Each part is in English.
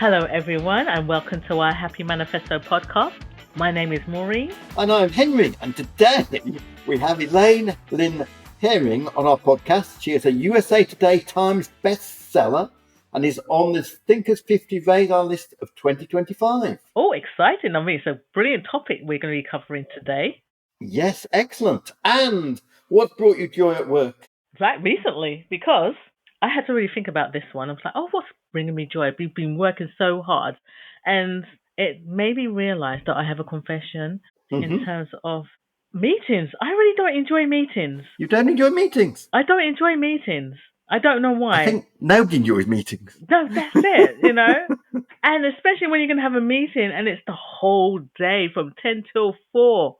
Hello, everyone, and welcome to our Happy Manifesto podcast. My name is Maureen. And I'm Henry, and today we have Elaine Lin Hering on our podcast. She is a USA Today Times bestseller and is on the Thinkers 50 radar list of 2025. Oh, exciting. I mean, it's a brilliant topic we're going to be covering today. Yes, excellent. And what brought you joy at work? Right, recently, because I had to really think about this one. I was like, what's bringing me joy? We've been working so hard. And it made me realize that I have a confession in terms of meetings. I really don't enjoy meetings. You don't enjoy meetings? I don't enjoy meetings. I don't know why. I think nobody enjoys meetings. No, that's it, And especially when you're going to have a meeting and it's the whole day from 10 till 4.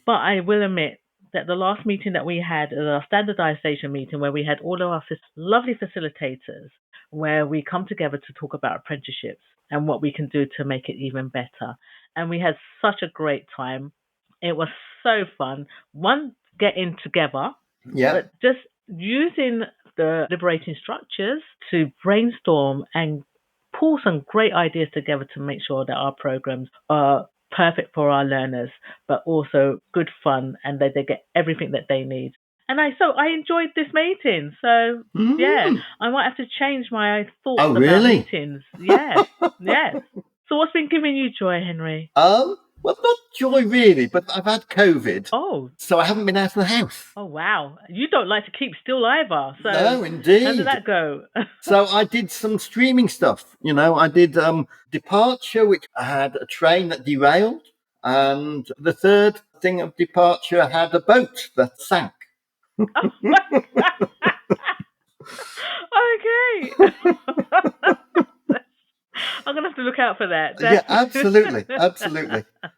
But I will admit that the last meeting that we had, our standardization meeting, where we had all of our lovely facilitators, where we come together to talk about apprenticeships and what we can do to make it even better. And we had such a great time. It was so fun. One, getting together, but just using the liberating structures to brainstorm and pull some great ideas together to make sure that our programs are perfect for our learners, but also good fun and that they get everything that they need. And I enjoyed this meeting. So, yeah, I might have to change my thoughts about meetings. Yeah, yeah. So what's been giving you joy, Henry? Well, not joy really, but I've had COVID. Oh. So I haven't been out of the house. Oh, wow. You don't like to keep still either. So no, indeed. How did that go? So I did some streaming stuff. I did Departure, which I had a train that derailed. And the third thing of Departure had a boat that sank. Oh, my God. Okay. I'm going to have to look out for that. Yeah, absolutely.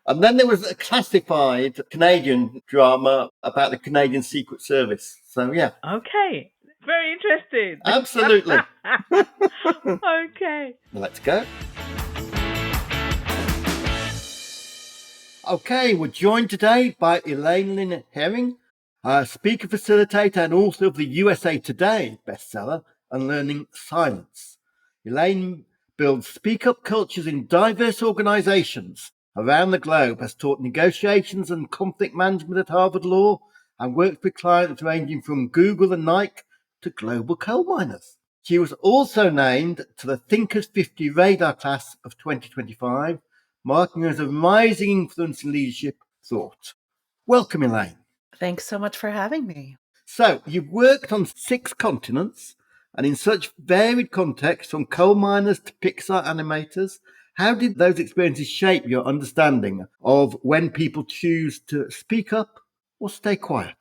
And then there was a classified Canadian drama about the Canadian Secret Service. So, yeah. Okay. Very interesting. Absolutely. Okay. Let's go. Okay, we're joined today by Elaine Lin Hering, speaker facilitator and author of the USA Today bestseller, Unlearning Silence. Elaine builds speak-up cultures in diverse organizations around the globe, has taught negotiations and conflict management at Harvard Law, and worked with clients ranging from Google and Nike to global coal miners. She was also named to the Thinkers 50 radar class of 2025, marking her as a rising influence in leadership thought. Welcome, Elaine. Thanks so much for having me. So, you've worked on 6 continents and in such varied contexts, from coal miners to Pixar animators. How did those experiences shape your understanding of when people choose to speak up or stay quiet?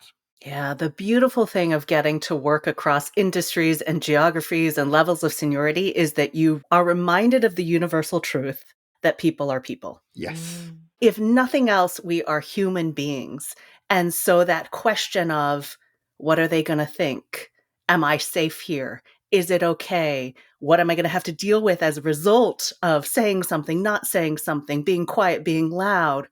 Yeah, the beautiful thing of getting to work across industries and geographies and levels of seniority is that you are reminded of the universal truth that people are people. Yes. If nothing else, we are human beings. And so that question of, what are they going to think? Am I safe here? Is it okay? What am I going to have to deal with as a result of saying something, not saying something, being quiet, being loud?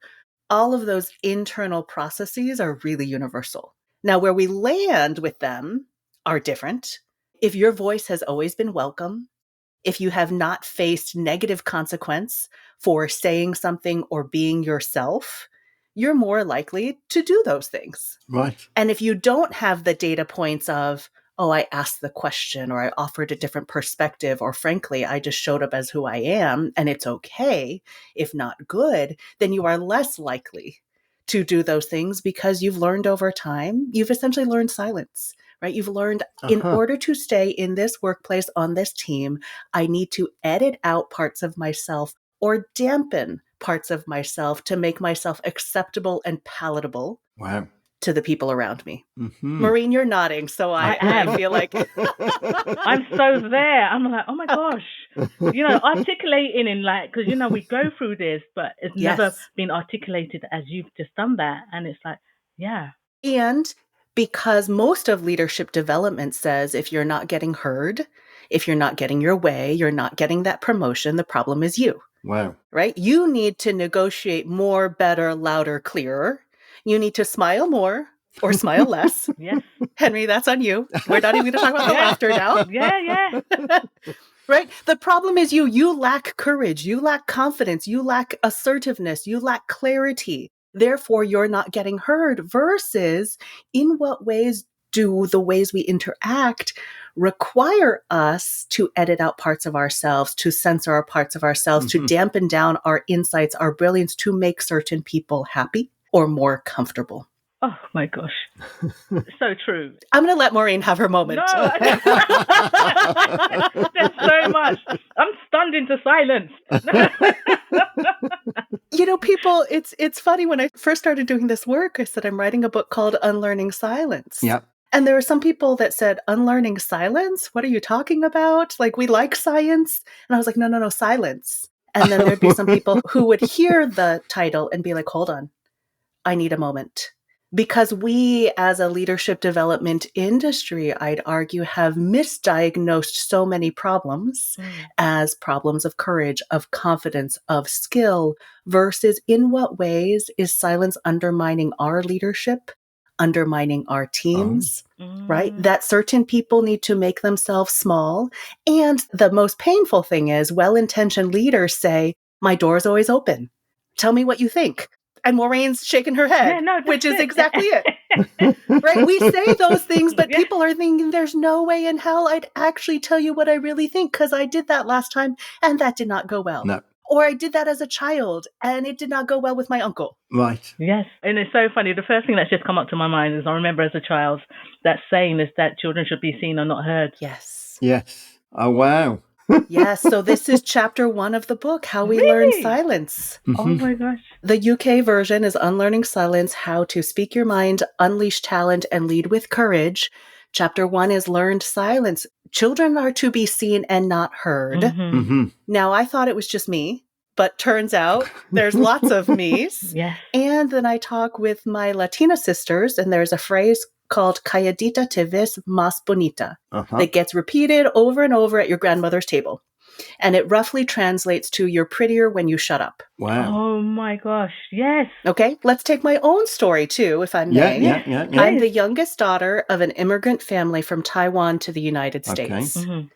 All of those internal processes are really universal. Now, where we land with them are different. If your voice has always been welcome, if you have not faced negative consequence for saying something or being yourself, you're more likely to do those things. Right. And if you don't have the data points of, I asked the question, or I offered a different perspective, or frankly, I just showed up as who I am, and it's okay, if not good, then you are less likely to do those things because you've learned over time, you've essentially learned silence, right? You've learned in order to stay in this workplace on this team, I need to edit out parts of myself or dampen parts of myself to make myself acceptable and palatable. Wow. To the people around me. Maureen, you're nodding, so I feel like I'm so there. I'm like, oh my gosh, articulating in because we go through this, but it's never been articulated as you've just done that, and it's like, yeah. And because most of leadership development says if you're not getting heard, if you're not getting your way, you're not getting that promotion, the problem is you. Wow. Right? You need to negotiate more, better, louder, clearer. You need to smile more or smile less. Yes. Henry, that's on you. We're not even going to talk about the laughter now. Yeah. Right? The problem is you lack courage, you lack confidence, you lack assertiveness, you lack clarity. Therefore, you're not getting heard versus in what ways do the ways we interact require us to edit out parts of ourselves, to censor our parts of ourselves, to dampen down our insights, our brilliance, to make certain people happy or more comfortable. Oh my gosh. So true. I'm going to let Maureen have her moment. No. There's so much. I'm stunned into silence. You know, people, it's funny. When I first started doing this work, I said, I'm writing a book called Unlearning Silence. Yeah. And there were some people that said, unlearning silence? What are you talking about? Like, we like science. And I was like, no, silence. And then there'd be some people who would hear the title and be like, hold on, I need a moment. Because we, as a leadership development industry, I'd argue, have misdiagnosed so many problems as problems of courage, of confidence, of skill, versus in what ways is silence undermining our leadership, undermining our teams, right? That certain people need to make themselves small. And the most painful thing is well-intentioned leaders say, my door's always open. Tell me what you think. And Maureen's shaking her head, Yeah, no, which is it. exactly it. Right? We say those things, but people are thinking there's no way in hell I'd actually tell you what I really think because I did that last time and that did not go well. No. Or I did that as a child and it did not go well with my uncle. Right. Yes. And it's so funny. The first thing that's just come up to my mind is I remember as a child, that saying is that children should be seen and not heard. Yes. Yes. Oh, wow. Yes. So this is chapter 1 of the book, How We Learn Silence. Oh my gosh. The UK version is Unlearning Silence, How to Speak Your Mind, Unleash Talent, and Lead with Courage. Chapter 1 is Learned Silence. Children are to be seen and not heard. Now, I thought it was just me, but turns out there's lots of me's. Yes. And then I talk with my Latina sisters, and there's a phrase called calladita te ves más bonita that gets repeated over and over at your grandmother's table. And it roughly translates to you're prettier when you shut up. Wow. Oh my gosh. Yes. Okay, let's take my own story too, if I may. Yeah. I'm the youngest daughter of an immigrant family from Taiwan to the United States. Okay.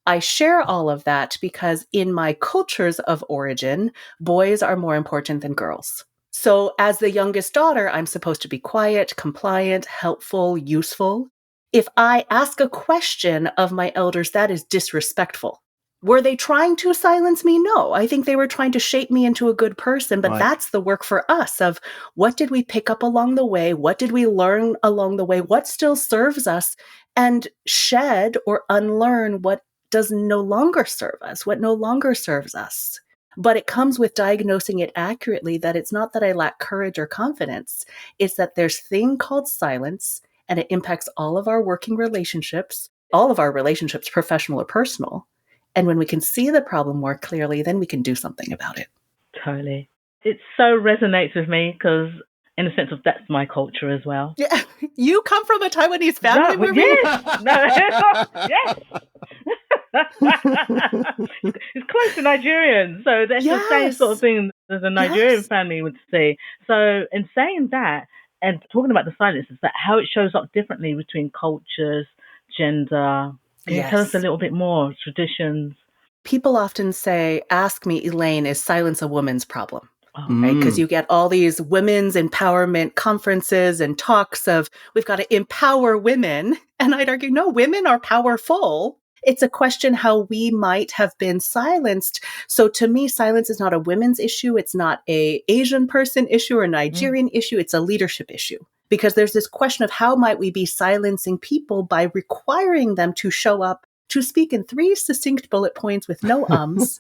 I share all of that because in my cultures of origin, boys are more important than girls. So as the youngest daughter, I'm supposed to be quiet, compliant, helpful, useful. If I ask a question of my elders, that is disrespectful. Were they trying to silence me? No. I think they were trying to shape me into a good person, but that's the work for us of what did we pick up along the way? What did we learn along the way? What still serves us? And shed or unlearn what does no longer serve us, what no longer serves us. But it comes with diagnosing it accurately that it's not that I lack courage or confidence. It's that there's a thing called silence and it impacts all of our working relationships, all of our relationships, professional or personal. And when we can see the problem more clearly, then we can do something about it. Totally. It so resonates with me because in the sense of that's my culture as well. Yeah. You come from a Taiwanese family, No, Maureen? yes. No. Yes. It's close to Nigerian, so that's the same sort of thing as a Nigerian family would say. So in saying that and talking about the silence, is that how it shows up differently between cultures, gender. Can you tell us a little bit more? Traditions? People often say, ask me, Elaine, is silence a woman's problem? Right? Because you get all these women's empowerment conferences and talks of, we've got to empower women. And I'd argue, no, women are powerful. It's a question how we might have been silenced. So to me, silence is not a women's issue. It's not a Asian person issue or a Nigerian issue. It's a leadership issue. Because there's this question of how might we be silencing people by requiring them to show up to speak in 3 succinct bullet points with no ums,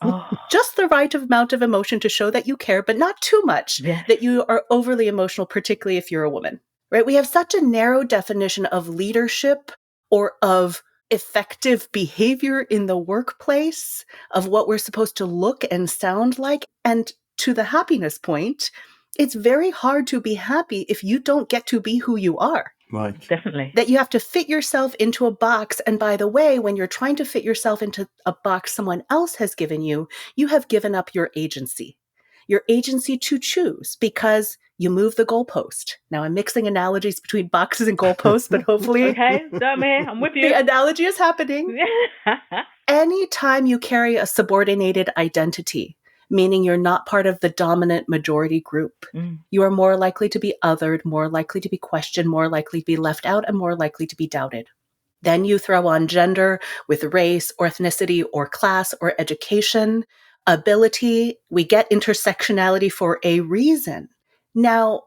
just the right amount of emotion to show that you care, but not too much, that you are overly emotional, particularly if you're a woman, right? We have such a narrow definition of leadership or of effective behavior in the workplace, of what we're supposed to look and sound like. And to the happiness point, it's very hard to be happy if you don't get to be who you are. Right. Definitely. That you have to fit yourself into a box. And by the way, when you're trying to fit yourself into a box someone else has given you, you have given up your agency to choose because you move the goalpost. Now I'm mixing analogies between boxes and goalposts, but hopefully okay, I'm with you. The analogy is happening. Anytime you carry a subordinated identity, meaning you're not part of the dominant majority group, you are more likely to be othered, more likely to be questioned, more likely to be left out, and more likely to be doubted. Then you throw on gender with race or ethnicity or class or education, ability. We get intersectionality for a reason. Now,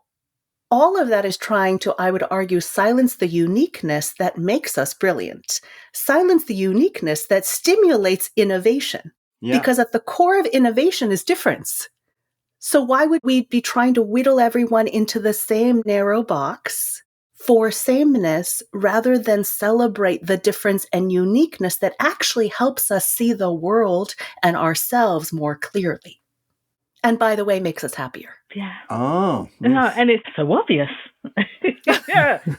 all of that is trying to, I would argue, silence the uniqueness that makes us brilliant, silence the uniqueness that stimulates innovation. Yeah. Because at the core of innovation is difference. So why would we be trying to whittle everyone into the same narrow box for sameness rather than celebrate the difference and uniqueness that actually helps us see the world and ourselves more clearly? And by the way, makes us happier. Yeah. Oh. No, Yes. and it's so obvious. Yeah, so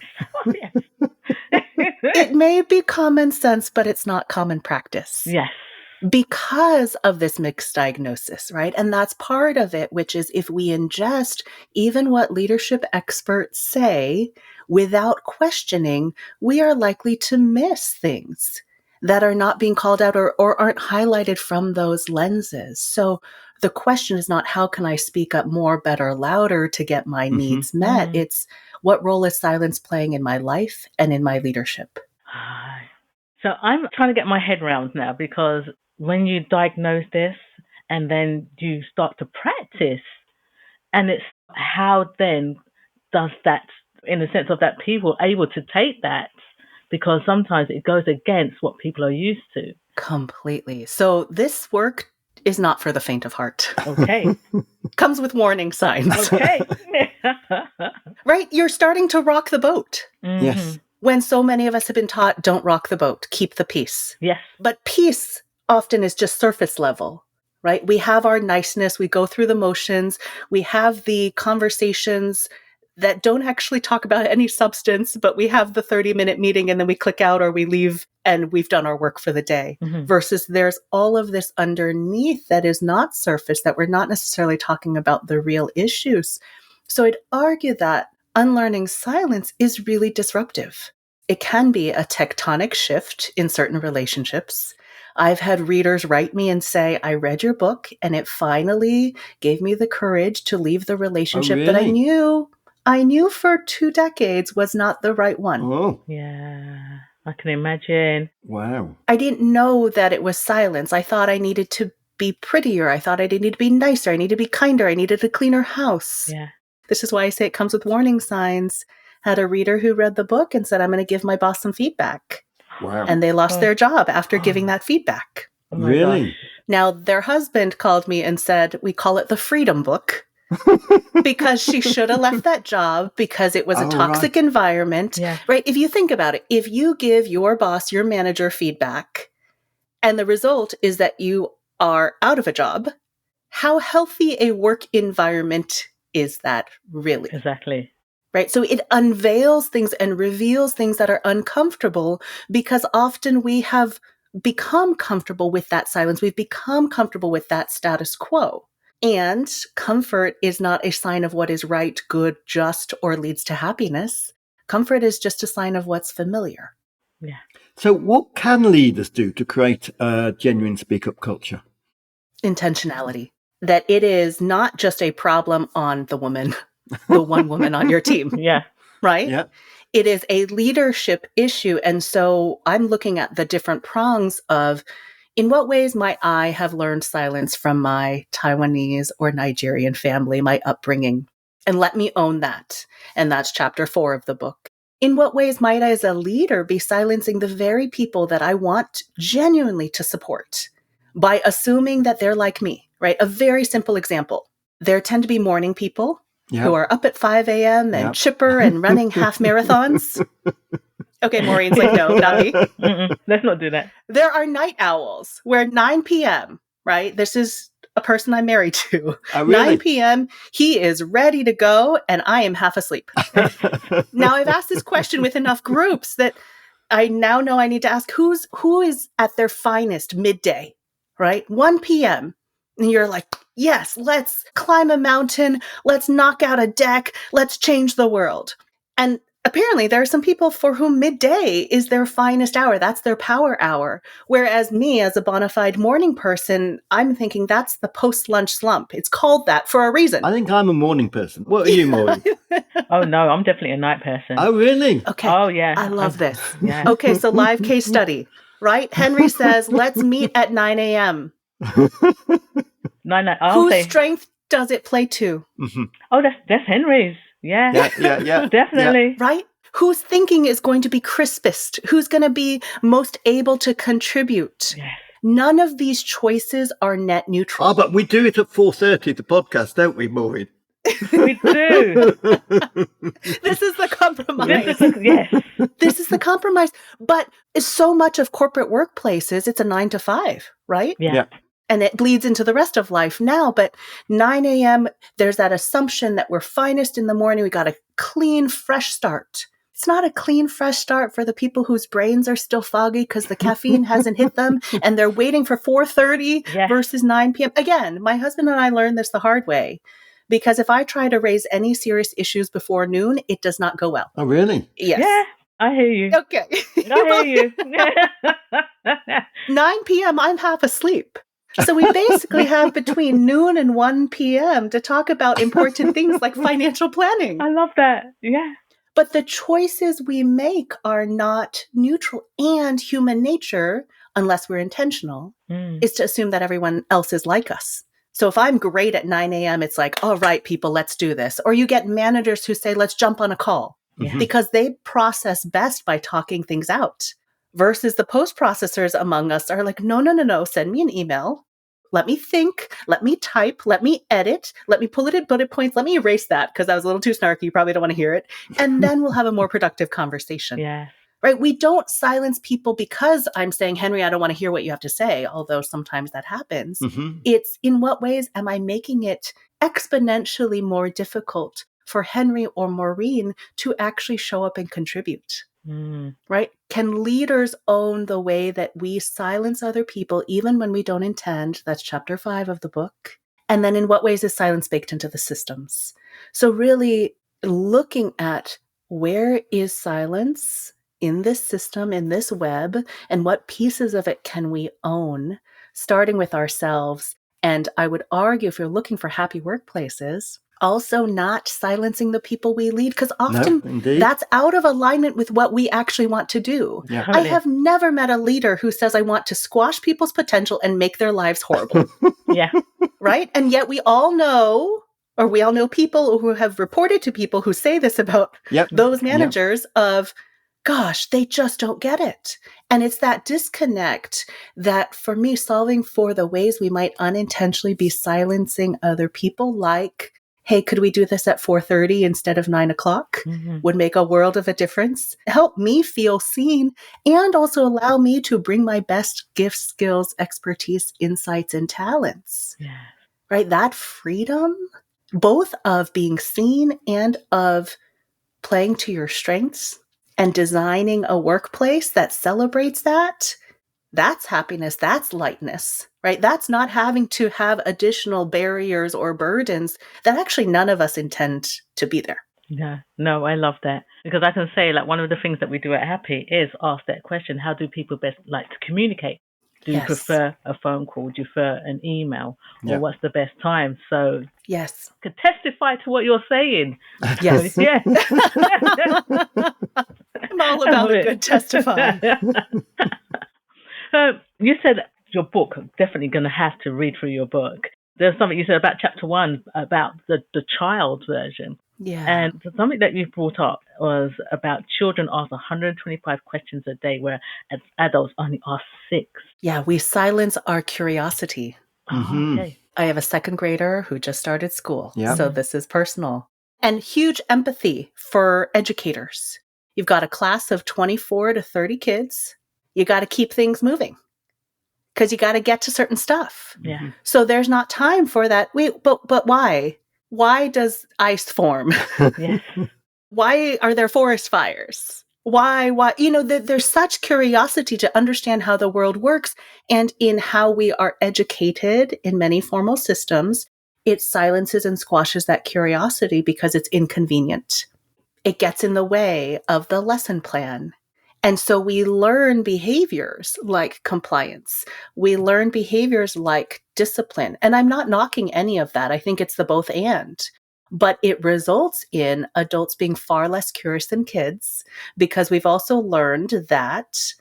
obvious. It may be common sense, but it's not common practice. Yes. Because of this mixed diagnosis, right? And that's part of it, which is if we ingest even what leadership experts say without questioning, we are likely to miss things that are not being called out or aren't highlighted from those lenses. So the question is not how can I speak up more, better, louder to get my needs met? It's what role is silence playing in my life and in my leadership? So I'm trying to get my head around now, because when you diagnose this and then you start to practice, and it's how then does that, in the sense of that people able to take that, because sometimes it goes against what people are used to. Completely. So this work is not for the faint of heart. Okay. Comes with warning signs. Okay. Right? You're starting to rock the boat. Yes. When so many of us have been taught, don't rock the boat, keep the peace. Yes. But peace often is just surface level, right? We have our niceness, we go through the motions, we have the conversations that don't actually talk about any substance, but we have the 30-minute meeting and then we click out or we leave and we've done our work for the day. Versus there's all of this underneath that is not surface, that we're not necessarily talking about the real issues. So I'd argue that unlearning silence is really disruptive. It can be a tectonic shift in certain relationships. I've had readers write me and say, I read your book and it finally gave me the courage to leave the relationship that I knew for 2 decades was not the right one. Oh. Yeah, I can imagine. Wow. I didn't know that it was silence. I thought I needed to be prettier. I thought I needed to be nicer. I needed to be kinder. I needed a cleaner house. Yeah. This is why I say it comes with warning signs. Had a reader who read the book and said, I'm going to give my boss some feedback. Wow. And they lost their job after giving that feedback. Oh my Really? gosh. Now, their husband called me and said, we call it the freedom book. Because she should have left that job because it was a toxic environment. Yeah. Right? If you think about it, if you give your boss, your manager feedback, and the result is that you are out of a job, how healthy a work environment is that really? Exactly. Right? So it unveils things and reveals things that are uncomfortable because often we have become comfortable with that silence. We've become comfortable with that status quo. And comfort is not a sign of what is right, good, just, or leads to happiness. Comfort is just a sign of what's familiar. Yeah. So what can leaders do to create a genuine speak-up culture? Intentionality. That it is not just a problem on the woman, the one woman on your team. Yeah. Right? Yeah. It is a leadership issue. And so I'm looking at the different prongs of in what ways might I have learned silence from my Taiwanese or Nigerian family, my upbringing? And let me own that. And that's chapter 4 of the book. In what ways might I as a leader be silencing the very people that I want genuinely to support by assuming that they're like me, right? A very simple example. There tend to be morning people who are up at 5 a.m. and chipper and running half marathons. Okay, Maureen's like, no, not me. Let's not do that. There are night owls where 9 p.m., right? This is a person I'm married to. Oh, really? 9 p.m., he is ready to go, and I am half asleep. Now, I've asked this question with enough groups that I now know I need to ask who is at their finest midday, right? 1 p.m. And you're like, yes, let's climb a mountain. Let's knock out a deck. Let's change the world. And Apparently, there are some people for whom midday is their finest hour. That's their power hour. Whereas me, as a bona fide morning person, I'm thinking that's the post-lunch slump. It's called that for a reason. I think I'm a morning person. What are you, Maureen? Oh, no, I'm definitely a night person. Oh, really? Okay. Oh, yeah. I love this. Yeah. Okay, so live case study, right? Henry says, let's meet at 9 a.m. Whose strength does it play to? Mm-hmm. Oh, that's Henry's. Yeah. Yeah. Definitely. Yeah. Right? Whose thinking is going to be crispest? Who's going to be most able to contribute? Yes. None of these choices are net neutral. Oh, but we do it at 4:30, the podcast, don't we, Maureen? We do. This is the compromise. Yes. This is the compromise. But so much of corporate workplaces, it's a 9 to 5, right? Yeah. And it bleeds into the rest of life now. But 9 a.m., there's that assumption that we're finest in the morning. We got a clean, fresh start. It's not a clean, fresh start for the people whose brains are still foggy because the caffeine hasn't hit them and they're waiting for 4:30 versus 9 p.m. Again, my husband and I learned this the hard way. Because if I try to raise any serious issues before noon, it does not go well. Oh, really? Yes. Yeah, I hear you. Okay. I hear you. 9 p.m., I'm half asleep. So we basically have between noon and 1 p.m. to talk about important things like financial planning. I love that. Yeah. But the choices we make are not neutral, and human nature, unless we're intentional, is to assume that everyone else is like us. So if I'm great at 9 a.m., it's like, all right, people, let's do this. Or you get managers who say, let's jump on a call because they process best by talking things out versus the post-processors among us are like, no, send me an email. Let me think. Let me type. Let me edit. Let me pull it in bullet points. Let me erase that because that was a little too snarky. You probably don't want to hear it. And then we'll have a more productive conversation. Yeah. Right? We don't silence people because I'm saying, Henry, I don't want to hear what you have to say, although sometimes that happens. It's in what ways am I making it exponentially more difficult for Henry or Maureen to actually show up and contribute? Right? Can leaders own the way that we silence other people even when we don't intend? That's chapter 5 of the book. And then in what ways is silence baked into the systems? So really looking at where is silence in this system, in this web, and what pieces of it can we own, starting with ourselves. And I would argue if you're looking for happy workplaces, also not silencing the people we lead, because often that's out of alignment with what we actually want to do. Yeah. I have never met a leader who says, I want to squash people's potential and make their lives horrible. Yeah. Right? And yet we all know, or we all know people who have reported to people who say this about those managers of, gosh, they just don't get it. And it's that disconnect that for me, solving for the ways we might unintentionally be silencing other people, like, hey, could we do this at 4:30 instead of 9 o'clock? Would make a world of a difference. Help me feel seen and also allow me to bring my best gifts, skills, expertise, insights, and talents. Yeah. Right? That freedom, both of being seen and of playing to your strengths and designing a workplace that celebrates that, that's happiness, that's lightness, right? That's not having to have additional barriers or burdens that actually none of us intend to be there. Yeah, no, I love that. Because I can say, like, one of the things that we do at Happy is ask that question, how do people best like to communicate? Do you prefer a phone call? Do you prefer an email? Or what's the best time? So yes, to testify to what you're saying. Yes. Yeah. I'm all about a good testify. You said your book, I'm definitely going to have to read through your book. There's something you said about chapter 1 about the child version. Yeah. And something that you brought up was about children ask 125 questions a day, where adults only ask 6. Yeah, we silence our curiosity. Okay. I have a second grader who just started school. Yeah. So this is personal. And huge empathy for educators. You've got a class of 24 to 30 kids. You got to keep things moving because you got to get to certain stuff. Yeah. So there's not time for that. Wait, but why? Why does ice form? Yes. Why are there forest fires? Why? You know, there's such curiosity to understand how the world works, and in how we are educated in many formal systems, it silences and squashes that curiosity because it's inconvenient. It gets in the way of the lesson plan. And so we learn behaviors like compliance. We learn behaviors like discipline. And I'm not knocking any of that. I think it's the both and. But it results in adults being far less curious than kids because we've also learned that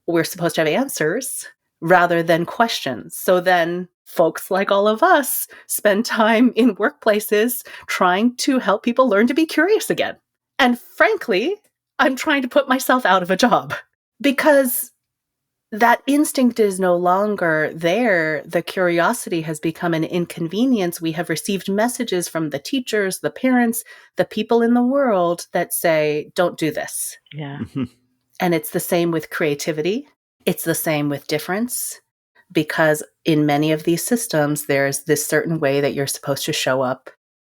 we're supposed to have answers rather than questions. So then folks like all of us spend time in workplaces trying to help people learn to be curious again. And frankly, I'm trying to put myself out of a job because that instinct is no longer there. The curiosity has become an inconvenience. We have received messages from the teachers, the parents, the people in the world that say, don't do this. Yeah. And it's the same with creativity. It's the same with difference, because in many of these systems, there's this certain way that you're supposed to show up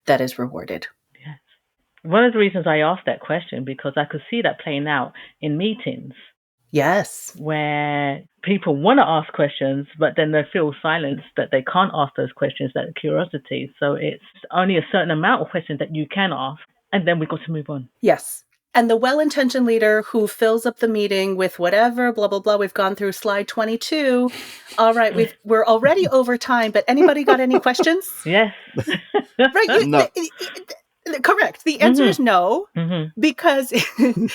that is rewarded. Yes. One of the reasons I asked that question, because I could see that playing out in meetings. Yes. Where people want to ask questions, but then they feel silenced that they can't ask those questions, that curiosity. So it's only a certain amount of questions that you can ask, and then we've got to move on. Yes. And the well-intentioned leader who fills up the meeting with whatever, blah, blah, blah. We've gone through slide 22. All right, we're already over time, but anybody got any questions? Yes. Right? No. Correct. The answer is no, Mm-hmm. because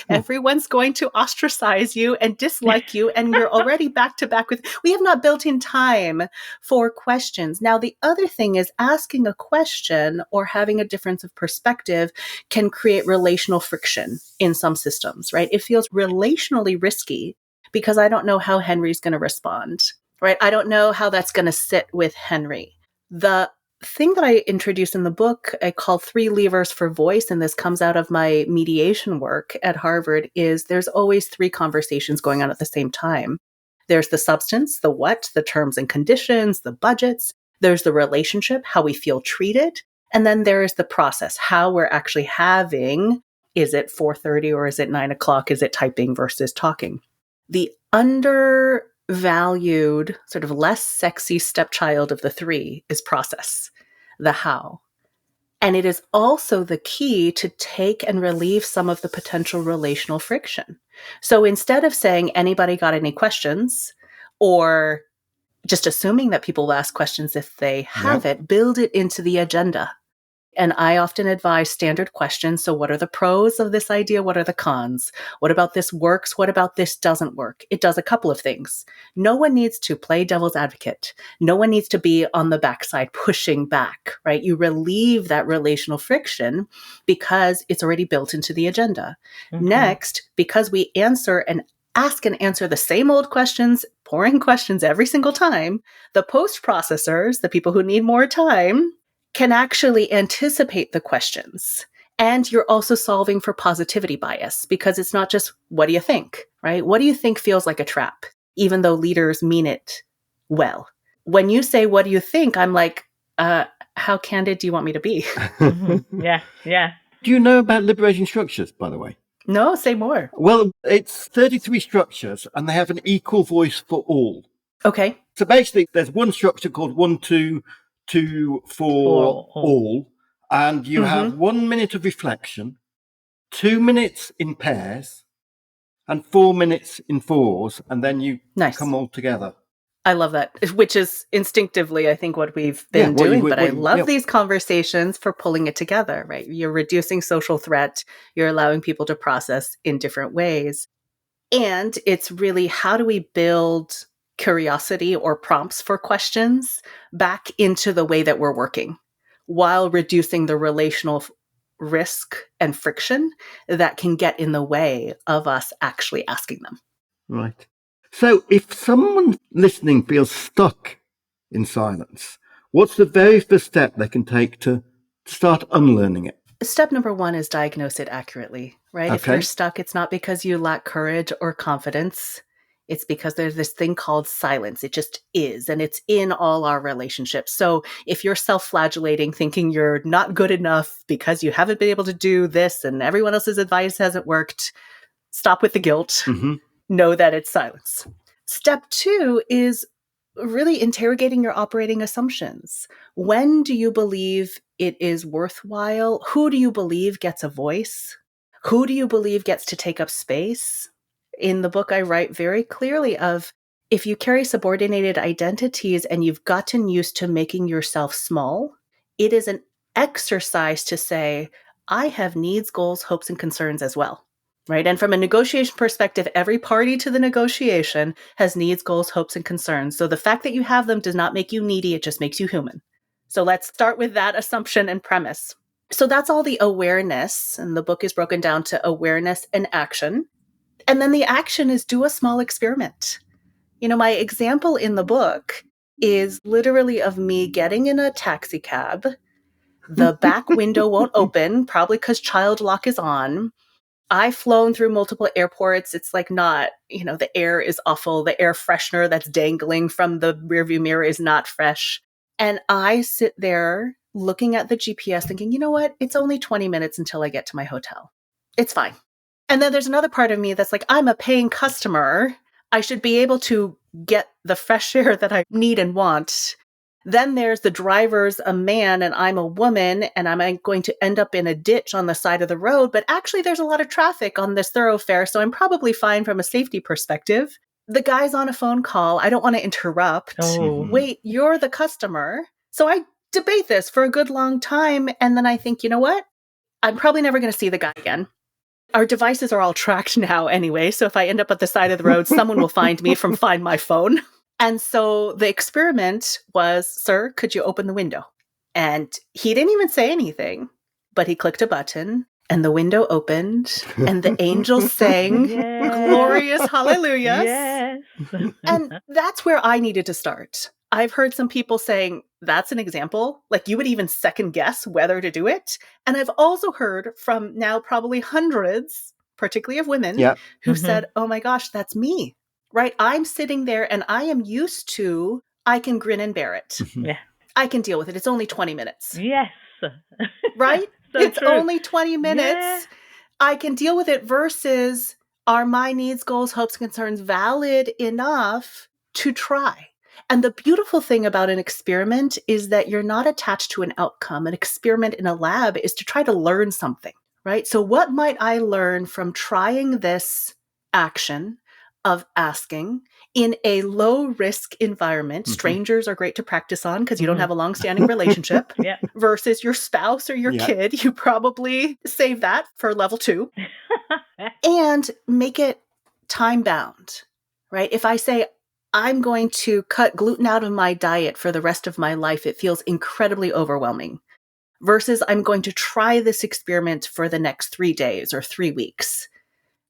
everyone's going to ostracize you and dislike you, and you're already back to back with, we have not built in time for questions. Now, the other thing is asking a question or having a difference of perspective can create relational friction in some systems, right? It feels relationally risky because I don't know how Henry's going to respond, right? I don't know how that's going to sit with Henry. The thing that I introduce in the book, I call 3 levers for voice, and this comes out of my mediation work at Harvard, is there's always 3 conversations going on at the same time. There's the substance, the what, the terms and conditions, the budgets. There's the relationship, how we feel treated. And then there is the process, how we're actually having, is it 4:30 or is it 9 o'clock? Is it typing versus talking? The undervalued, sort of less sexy stepchild of the 3 is process, the how. And it is also the key to take and relieve some of the potential relational friction. So instead of saying, anybody got any questions, or just assuming that people will ask questions if they have it, build it into the agenda. And I often advise standard questions. So what are the pros of this idea? What are the cons? What about this works? What about this doesn't work? It does a couple of things. No one needs to play devil's advocate. No one needs to be on the backside pushing back, right? You relieve that relational friction because it's already built into the agenda. Mm-hmm. Next, because we answer and ask and answer the same old questions, boring questions every single time, the post-processors, the people who need more time, can actually anticipate the questions. And you're also solving for positivity bias, because it's not just, what do you think, right? What do you think feels like a trap, even though leaders mean it well? When you say, what do you think? I'm like, how candid do you want me to be? Mm-hmm. Yeah. Do you know about liberating structures, by the way? No, say more. Well, it's 33 structures, and they have an equal voice for all. Okay. So basically, there's one structure called 1, 2, 2 for all, and you have 1 minute of reflection, 2 minutes in pairs, and 4 minutes in fours, and then you come all together. I love that, which is instinctively, I think, what we've been doing. But I love these conversations for pulling it together, right? You're reducing social threat. You're allowing people to process in different ways. And it's really, how do we build curiosity or prompts for questions back into the way that we're working while reducing the relational risk and friction that can get in the way of us actually asking them. Right. So if someone listening feels stuck in silence, what's the very first step they can take to start unlearning it? Step number 1 is diagnose it accurately, right? Okay. If you're stuck, it's not because you lack courage or confidence. It's because there's this thing called silence. It just is. And it's in all our relationships. So if you're self-flagellating, thinking you're not good enough because you haven't been able to do this and everyone else's advice hasn't worked, stop with the guilt. Mm-hmm. Know that it's silence. Step 2 is really interrogating your operating assumptions. When do you believe it is worthwhile? Who do you believe gets a voice? Who do you believe gets to take up space? In the book, I write very clearly of if you carry subordinated identities and you've gotten used to making yourself small, it is an exercise to say, I have needs, goals, hopes, and concerns as well. Right. And from a negotiation perspective, every party to the negotiation has needs, goals, hopes, and concerns. So the fact that you have them does not make you needy. It just makes you human. So let's start with that assumption and premise. So that's all the awareness. And the book is broken down to awareness and action. And then the action is do a small experiment. My example in the book is literally of me getting in a taxi cab. The back window won't open, probably because child lock is on. I've flown through multiple airports. It's like not, the air is awful. The air freshener that's dangling from the rearview mirror is not fresh. And I sit there looking at the GPS thinking, you know what? It's only 20 minutes until I get to my hotel. It's fine. And then there's another part of me that's like, I'm a paying customer. I should be able to get the fresh air that I need and want. Then there's the driver's a man and I'm a woman and I'm going to end up in a ditch on the side of the road. But actually, there's a lot of traffic on this thoroughfare, so I'm probably fine from a safety perspective. The guy's on a phone call. I don't want to interrupt. Oh. Wait, you're the customer. So I debate this for a good long time. And then I think, you know what? I'm probably never going to see the guy again. Our devices are all tracked now anyway. So if I end up at the side of the road, someone will find me from Find My Phone. And so the experiment was, sir, could you open the window? And he didn't even say anything, but he clicked a button and the window opened and the angels sang glorious hallelujahs. Yes. And that's where I needed to start. I've heard some people saying that's an example, like you would even second guess whether to do it. And I've also heard from now probably hundreds, particularly of women, who said, oh my gosh, that's me, right? I'm sitting there and I am used to, I can grin and bear it. Yeah. I can deal with it. It's only 20 minutes. Yes. Right? So it's true. only 20 minutes. Yeah. I can deal with it versus are my needs, goals, hopes, concerns valid enough to try? And the beautiful thing about an experiment is that you're not attached to an outcome. An experiment in a lab is to try to learn something, right? So what might I learn from trying this action of asking in a low risk environment? Strangers are great to practice on because you don't have a long-standing relationship versus your spouse or your kid. You probably save that for level 2 and make it time bound, right? If I say, I'm going to cut gluten out of my diet for the rest of my life, it feels incredibly overwhelming. Versus I'm going to try this experiment for the next 3 days or 3 weeks,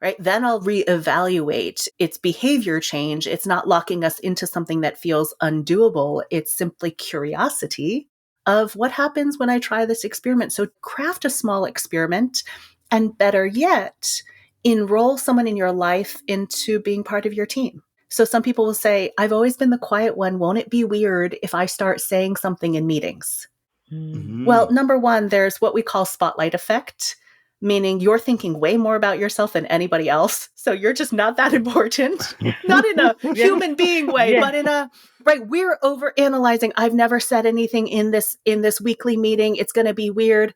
right? Then I'll reevaluate its behavior change. It's not locking us into something that feels undoable. It's simply curiosity of what happens when I try this experiment. So craft a small experiment and better yet, enroll someone in your life into being part of your team. So some people will say, I've always been the quiet one. Won't it be weird if I start saying something in meetings? Well, number one, there's what we call spotlight effect, meaning you're thinking way more about yourself than anybody else. So you're just not that important, not in a human being way, but in a, right, we're overanalyzing. I've never said anything in this weekly meeting. It's going to be weird.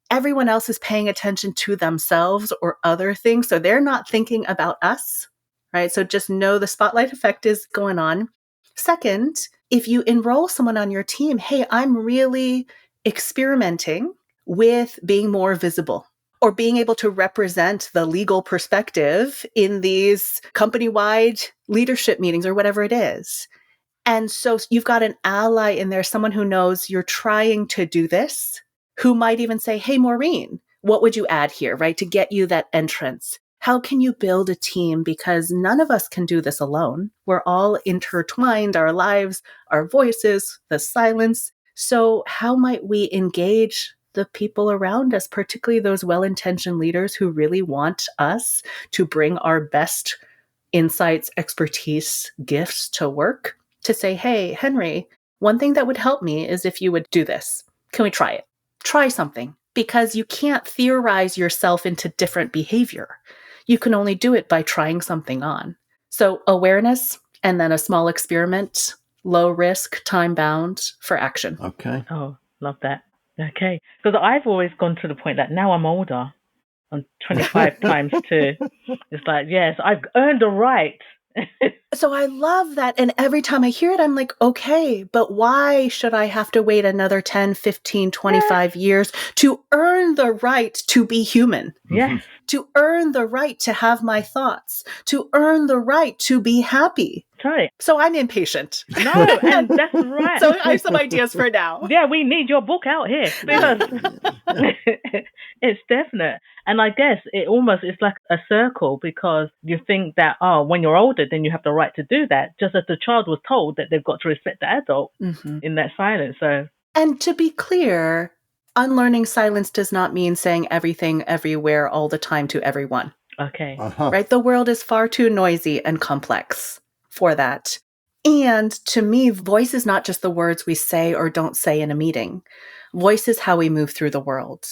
Everyone else is paying attention to themselves or other things. So they're not thinking about us. Right? So just know the spotlight effect is going on. Second, if you enroll someone on your team, hey, I'm really experimenting with being more visible or being able to represent the legal perspective in these company-wide leadership meetings or whatever it is. And so you've got an ally in there, someone who knows you're trying to do this, who might even say, hey, Maureen, what would you add here, right? To get you that entrance. How can you build a team? Because none of us can do this alone. We're all intertwined, our lives, our voices, the silence. So how might we engage the people around us, particularly those well-intentioned leaders who really want us to bring our best insights, expertise, gifts to work to say, hey, Henry, one thing that would help me is if you would do this. Can we try it? Try something, because you can't theorize yourself into different behavior. You can only do it by trying something on. So awareness and then a small experiment, low risk, time bound for action. Okay. Oh, love that. Okay. Because I've always gone to the point that now I'm older. on 25 times 2. It's like, yes, I've earned a right. So I love that. And every time I hear it, I'm like, okay, but why should I have to wait another 10, 15, 25 years to earn the right to be human? Yes. To earn the right to have my thoughts, to earn the right to be happy. Right. So I'm impatient. No, and that's right. So I have some ideas for now. Yeah, we need your book out here because it's definite. And I guess it's like a circle, because you think that, when you're older, then you have the right to do that, just as the child was told that they've got to respect the adult in that silence. So, and to be clear, unlearning silence does not mean saying everything everywhere all the time to everyone. Okay. Right? The world is far too noisy and complex for that. And to me, voice is not just the words we say or don't say in a meeting. Voice is how we move through the world.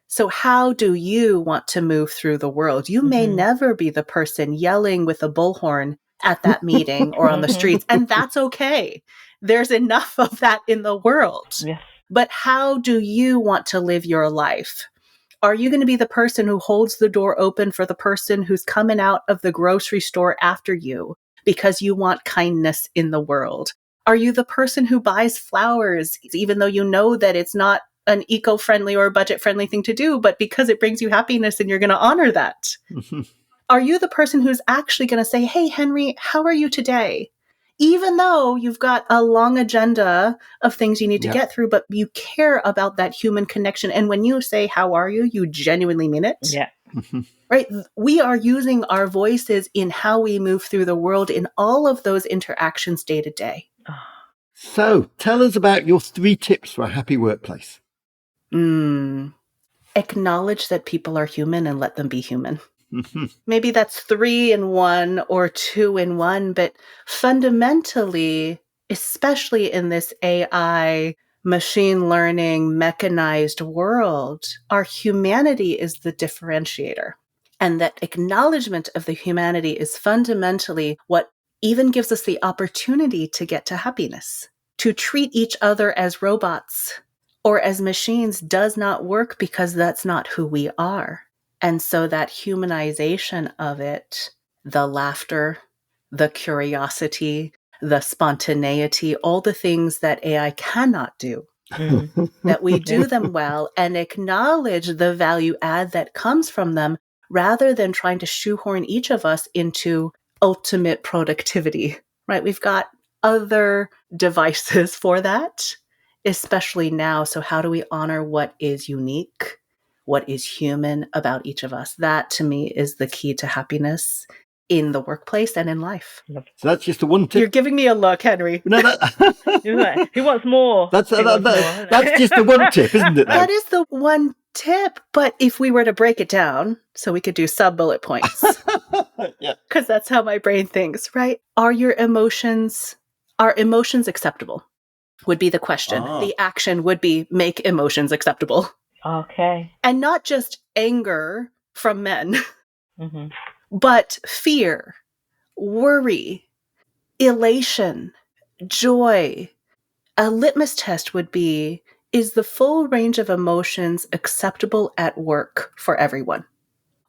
So how do you want to move through the world? You may never be the person yelling with a bullhorn at that meeting or on the streets, and that's okay. There's enough of that in the world. Yes. But how do you want to live your life? Are you going to be the person who holds the door open for the person who's coming out of the grocery store after you because you want kindness in the world? Are you the person who buys flowers, even though you know that it's not an eco-friendly or budget-friendly thing to do, but because it brings you happiness and you're going to honor that? Are you the person who's actually going to say, hey, Henry, how are you today? Even though you've got a long agenda of things you need to get through, but you care about that human connection. And when you say, how are you, you genuinely mean it. Yeah. Right? We are using our voices in how we move through the world in all of those interactions day to day. So tell us about your 3 tips for a happy workplace. Acknowledge that people are human and let them be human. Maybe that's 3 in 1 or 2 in 1, but fundamentally, especially in this AI, machine learning, mechanized world, our humanity is the differentiator. And that acknowledgement of the humanity is fundamentally what even gives us the opportunity to get to happiness. To treat each other as robots or as machines does not work, because that's not who we are. And so that humanization of it, the laughter, the curiosity, the spontaneity, all the things that AI cannot do, that we do them well and acknowledge the value add that comes from them, rather than trying to shoehorn each of us into ultimate productivity, right? We've got other devices for that, especially now. So how do we honor what is unique, what is human about each of us? That, to me, is the key to happiness in the workplace and in life. So that's just the 1 tip. You're giving me a look, Henry. No, He wants more. That's just the 1 tip, isn't it? That is the 1 tip. But if we were to break it down, so we could do sub-bullet points, because that's how my brain thinks, right? Are emotions acceptable? Would be the question. The action would be make emotions acceptable. Okay. And not just anger from men, but fear, worry, elation, joy. A litmus test would be, is the full range of emotions acceptable at work for everyone?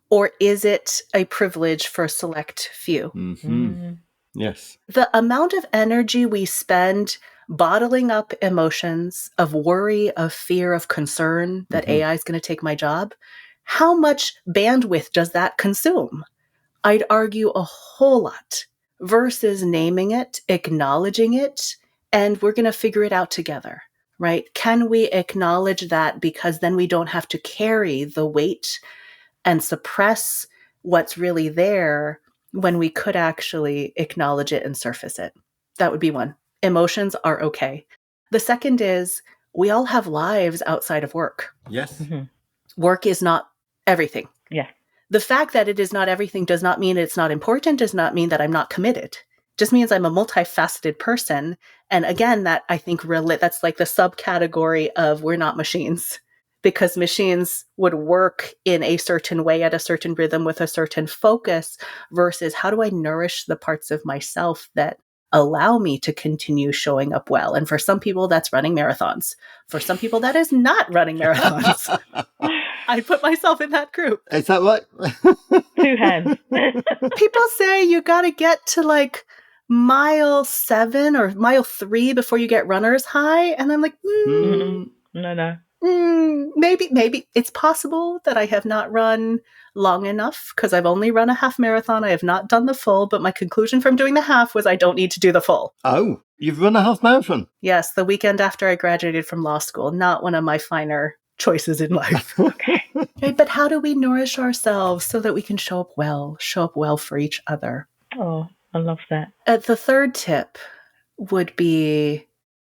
Or is it a privilege for a select few? Yes. The amount of energy we spend bottling up emotions of worry, of fear, of concern that AI is going to take my job, how much bandwidth does that consume? I'd argue a whole lot, versus naming it, acknowledging it, and we're going to figure it out together, right? Can we acknowledge that, because then we don't have to carry the weight and suppress what's really there, when we could actually acknowledge it and surface it? That would be 1. Emotions are okay. The second is, we all have lives outside of work. Yes. Work is not everything. Yeah. The fact that it is not everything does not mean it's not important, does not mean that I'm not committed. Just means I'm a multifaceted person. And again, that I think that's like the subcategory of we're not machines, because machines would work in a certain way at a certain rhythm with a certain focus, versus how do I nourish the parts of myself that allow me to continue showing up well? And for some people, that's running marathons. For some people, that is not running marathons. I put myself in that group. Is that right? 2 hands. People say you got to get to like mile 7 or mile 3 before you get runner's high. And I'm like, No. maybe it's possible that I have not run long enough because I've only run a half marathon. I have not done the full, but my conclusion from doing the half was I don't need to do the full. Oh, you've run a half marathon? Yes, the weekend after I graduated from law school, not one of my finer choices in life. Okay. Right, but how do we nourish ourselves so that we can show up well for each other? Oh, I love that. The third tip would be,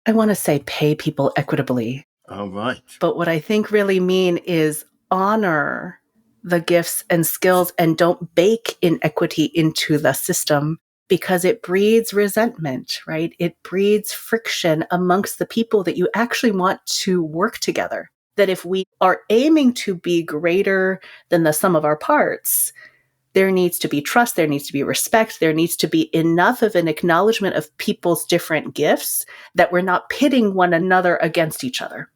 I want to say pay people equitably. All right. But what I think really mean is honor the gifts and skills and don't bake inequity into the system because it breeds resentment, right? It breeds friction amongst the people that you actually want to work together. That if we are aiming to be greater than the sum of our parts, there needs to be trust, there needs to be respect, there needs to be enough of an acknowledgement of people's different gifts that we're not pitting one another against each other.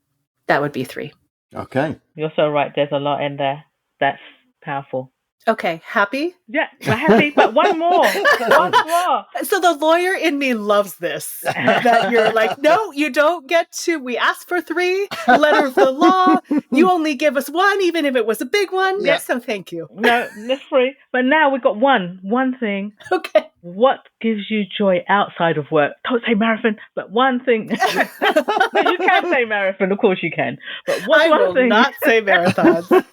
That would be 3. Okay. You're so right. There's a lot in there. That's powerful. Okay, happy? Yeah, we're happy, but one more. One more. So the lawyer in me loves this. That you're like, no, you don't get to. We asked for 3. Letter of the law. You only give us 1, even if it was a big one. Yeah. So thank you. No, that's 3. But now we've got one thing. Okay. What gives you joy outside of work? Don't say marathon, but one thing. You can say marathon, of course you can. But what's I one will thing? not say marathons.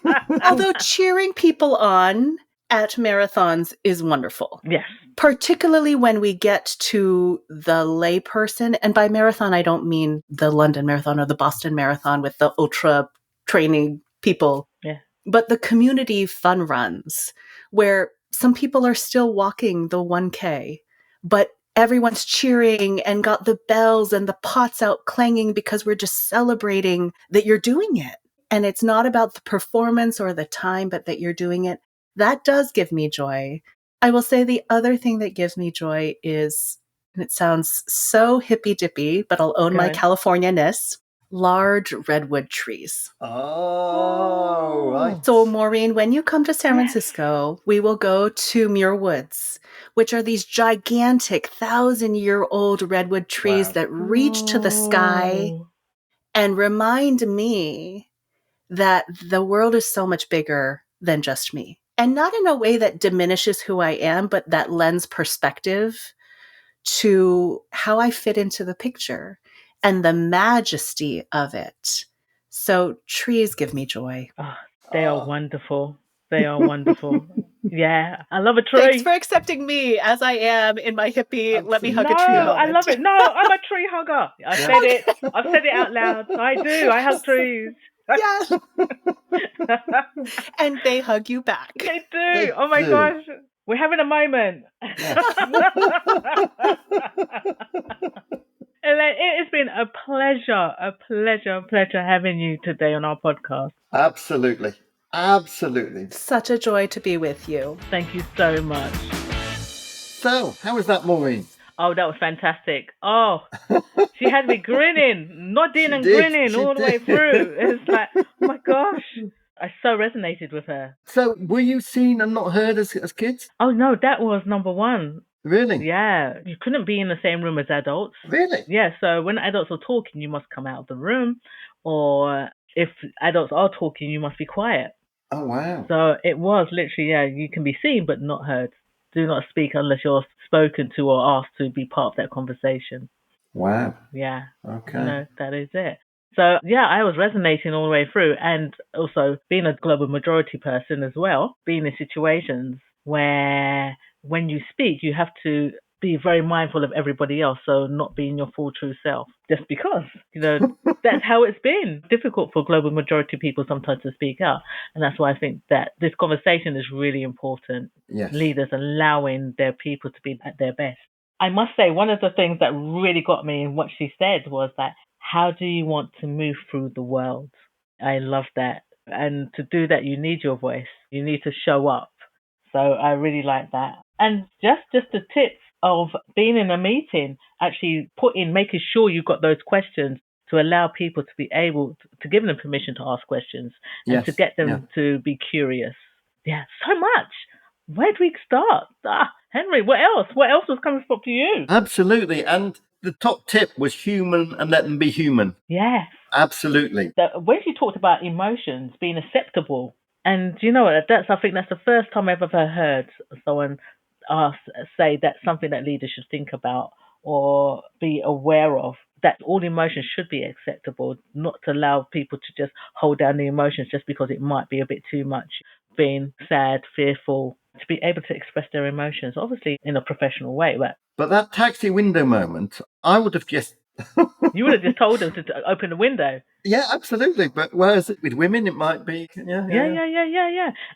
Although cheering people on at marathons is wonderful. Yes. Particularly when we get to the layperson. And by marathon, I don't mean the London Marathon or the Boston Marathon with the ultra training people. Yeah. But the community fun runs where some people are still walking the 1K, but everyone's cheering and got the bells and the pots out clanging because we're just celebrating that you're doing it. And it's not about the performance or the time, but that you're doing it. That does give me joy. I will say the other thing that gives me joy is, and it sounds so hippy-dippy, but I'll own my Good. California-ness, large redwood trees. Oh, right. So, Maureen, when you come to San Yes. Francisco, we will go to Muir Woods, which are these gigantic 1,000-year-old redwood trees Wow. that reach to the sky Oh. and remind me that the world is so much bigger than just me. And not in a way that diminishes who I am, but that lends perspective to how I fit into the picture and the majesty of it. So trees give me joy. Oh, they are wonderful. They are wonderful. Yeah, I love a tree. Thanks for accepting me as I am in my hippie, let me hug no, a tree moment. I love it. No, I'm a tree hugger. I said it. I've said it out loud. I do. I hug trees. Yes. And they hug you back. They do. They Oh my do. gosh. We're having a moment. Elaine, it has been a pleasure having you today on our podcast. Absolutely. Absolutely. Such a joy to be with you. Thank you so much. So, how was that, Maureen? Oh, that was fantastic. Oh, she had me grinning, nodding and did, grinning she all the way did. through. It's like, oh my gosh. I so resonated with her. So, were you seen and not heard as kids? Oh, no, that was number 1. Really? Yeah, you couldn't be in the same room as adults. Really? Yeah, so when adults are talking, you must come out of the room. Or if adults are talking, you must be quiet. Oh, wow. So it was literally, yeah, you can be seen but not heard. Do not speak unless you're spoken to or asked to be part of that conversation. Wow. Yeah, Okay. no, that is it. So, yeah, I was resonating all the way through. And also being a global majority person as well, being in situations where when you speak, you have to be very mindful of everybody else, so not being your full true self. Just because, that's how it's been. Difficult for global majority people sometimes to speak out. And that's why I think that this conversation is really important. Yes. Leaders allowing their people to be at their best. I must say, one of the things that really got me in what she said was that, how do you want to move through the world? I love that. And to do that, you need your voice. You need to show up. So I really like that. And just the tips of being in a meeting, actually making sure you've got those questions to allow people to be able to give them permission to ask questions and to get them to be curious. Yeah, so much. Where do we start? Henry, what else? What else was coming up to you? Absolutely. And the top tip was human and let them be human. Yes. Absolutely. When she talked about emotions being acceptable, and you know what, I think that's the first time I've ever heard someone say that's something that leaders should think about or be aware of, that all emotions should be acceptable, not to allow people to just hold down the emotions just because it might be a bit too much, being sad, fearful, to be able to express their emotions, obviously in a professional way. But that taxi window moment, I would have just... You would have just told them to open the window. Yeah, absolutely. But whereas with women, it might be... Yeah.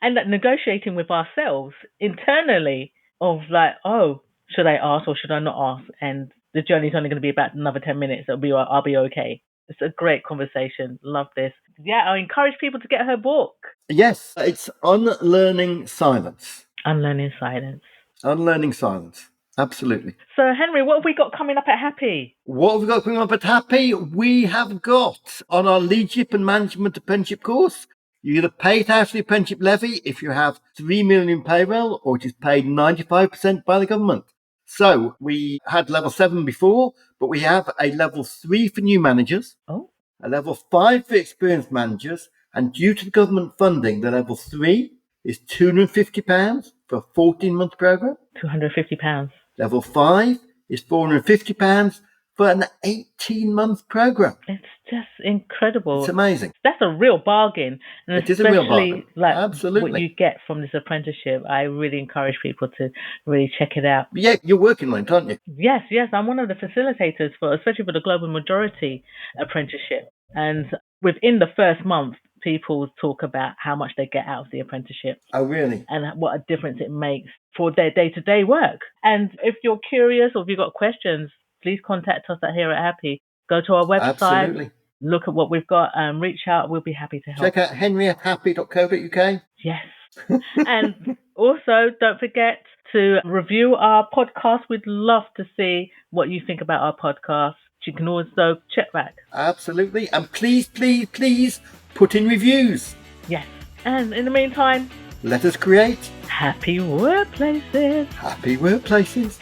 And that negotiating with ourselves internally of like, oh, should I ask or should I not ask? And the journey's only going to be about another 10 minutes. I'll be okay. It's a great conversation. Love this. Yeah, I encourage people to get her book. Yes, it's Unlearning Silence. Unlearning Silence. Unlearning Silence. Absolutely. So, Henry, what have we got coming up at Happy? What have we got coming up at Happy? We have got on our Leadership and Management Apprenticeship course, you either pay it out of the apprenticeship levy if you have 3 million in payroll, or it is paid 95% by the government. So we had level 7 before, but we have a level 3 for new managers, a level 5 for experienced managers, and due to the government funding, the level 3 is £250 for a 14-month program. £250. Level 5 is £450 for an 18-month program. It's just incredible. It's amazing. That's a real bargain. And it is a real bargain. Like absolutely. What you get from this apprenticeship, I really encourage people to really check it out. Yeah, you're working on it, aren't you? Yes. I'm one of the facilitators especially for the Global Majority Apprenticeship. And within the first month, people talk about how much they get out of the apprenticeship. Oh, really? And what a difference it makes for their day-to-day work. And if you're curious or if you've got questions, please contact us here at Happy. Go to our website. Absolutely. Look at what we've got and reach out. We'll be happy to help. Check out henry@happy.co.uk. Yes. And also, don't forget to review our podcast. We'd love to see what you think about our podcast. You can also check back. Absolutely. And please put in reviews. Yes. And in the meantime, let us create happy workplaces. Happy workplaces.